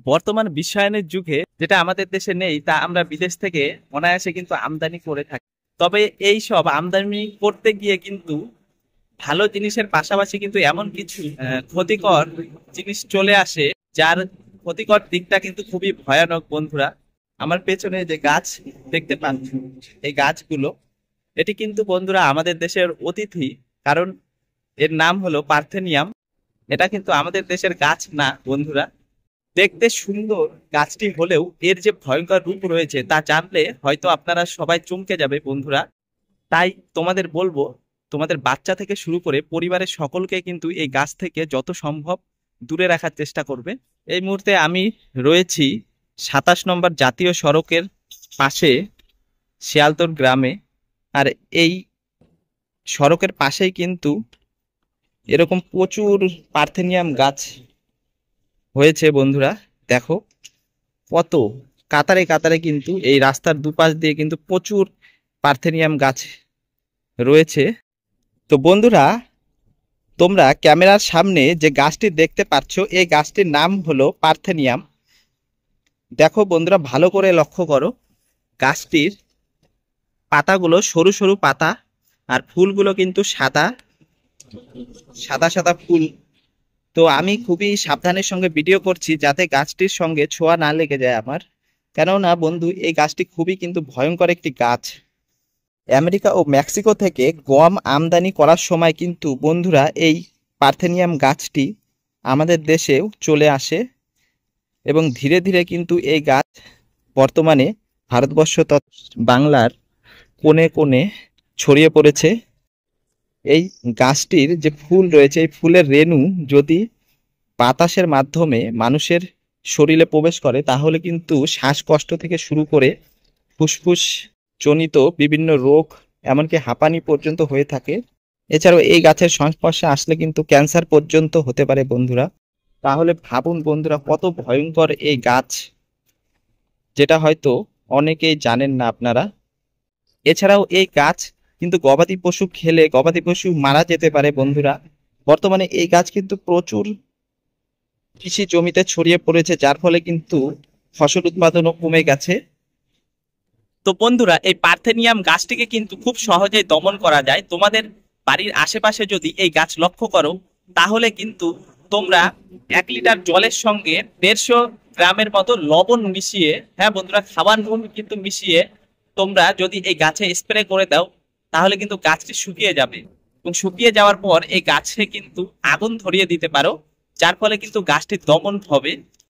বর্তমান বিশ্বায়নের যুগে যেটা আমাদের দেশে নেই তা আমরা বিদেশ থেকে অনায়াসে কিন্তু আমদানি করে থাকি। তবে এই সব আমদানি করতে গিয়ে কিন্তু ভালো জিনিসের পাশাপাশি কিন্তু এমন কিছু ক্ষতিকর জিনিস চলে আসে, যার ক্ষতিকর দিকটা কিন্তু খুবই ভয়ানক। বন্ধুরা, আমার পেছনে যে গাছ দেখতে পান, এই গাছগুলো, এটি কিন্তু বন্ধুরা আমাদের দেশের অতিথি, কারণ এর নাম হলো পার্থেনিয়াম। এটা কিন্তু আমাদের দেশের গাছ না বন্ধুরা। দেখতে সুন্দর গাছটি হলেও এর যে ভয়ঙ্কর রূপ রয়েছে তা জানলে হয়তো আপনারা সবাই চমকে যাবে বন্ধুরা। তাই তোমাদের বলবো, তোমাদের বাচ্চা থেকে শুরু করে পরিবারের সকলকে কিন্তু এই গাছ থেকে যত সম্ভব দূরে রাখার চেষ্টা করবে। এই মুহূর্তে আমি রয়েছি 27 নম্বর জাতীয় সড়কের পাশে, শিয়ালতর গ্রামে। আর এই সড়কের পাশেই কিন্তু এরকম প্রচুর পার্থেনিয়াম গাছ হয়েছে বন্ধুরা। দেখো কত কাতারে কাতারে কিন্তু এই রাস্তার দুপাশ দিয়ে কিন্তু প্রচুর পার্থেনিয়াম গাছ রয়েছে। তো বন্ধুরা, তোমরা ক্যামেরার সামনে যে গাছটি দেখতে পাচ্ছ, এই গাছটির নাম হলো পার্থেনিয়াম। দেখো বন্ধুরা, ভালো করে লক্ষ্য করো, গাছটির পাতাগুলো সরু সরু পাতা, আর ফুলগুলো কিন্তু সাদা সাদা সাদা ফুল। তো আমি খুবই সাবধানের সঙ্গে ভিডিও করছি যাতে গাছটির সঙ্গে ছোঁয়া না লেগে যায় আমার। কেননা বন্ধু, এই গাছটি খুবই কিন্তু ভয়ঙ্কর একটি গাছ। আমেরিকা ও মেক্সিকো থেকে গম আমদানি করার সময় কিন্তু বন্ধুরা এই পার্থেনিয়াম গাছটি আমাদের দেশেও চলে আসে, এবং ধীরে ধীরে কিন্তু এই গাছ বর্তমানে ভারতবর্ষ বাংলার কোণে কোণে ছড়িয়ে পড়েছে। এই গাছটির যে ফুল রয়েছে, এই ফুলের রেণু যদি বাতাসের মাধ্যমে মানুষের শরীরে প্রবেশ করে তাহলে কিন্তু শ্বাসকষ্ট থেকে শুরু করে ফুসফুস জনিত বিভিন্ন রোগ, এমনকি হাঁপানি পর্যন্ত হয়ে থাকে। এছাড়াও এই গাছের সংস্পর্শে আসলে কিন্তু ক্যান্সার পর্যন্ত হতে পারে বন্ধুরা। তাহলে ভাবুন বন্ধুরা, কত ভয়ঙ্কর এই গাছ, যেটা হয়তো অনেকেই জানেন না আপনারা। এছাড়াও এই গাছ কিন্তু গবাদি পশু খেলে গবাদি পশু মারা যেতে পারে বন্ধুরা। বর্তমানে এই গাছ কিন্তু প্রচুর কৃষি জমিতে ছড়িয়ে পড়েছে, যার ফলে কিন্তু ফসল উৎপাদনও কমে গেছে। তো বন্ধুরা, এই পার্থেনিয়াম গাছটিকে কিন্তু খুব সহজেই দমন করা যায়। তোমাদের বাড়ির আশেপাশে যদি এই গাছ লক্ষ্য করো, তাহলে কিন্তু তোমরা 1 লিটার জলের সঙ্গে 150 গ্রামের মতো লবণ মিশিয়ে, হ্যাঁ বন্ধুরা, খাবার নুন কিন্তু মিশিয়ে তোমরা যদি এই গাছে স্প্রে করে দাও, তাহলে কিন্তু গাছটি শুকিয়ে যাবে। এবং শুকিয়ে যাওয়ার পর এই গাছে কিন্তু আগুন ধরিয়ে দিতে পারো, যার ফলে কিন্তু গাছটি দমন হবে।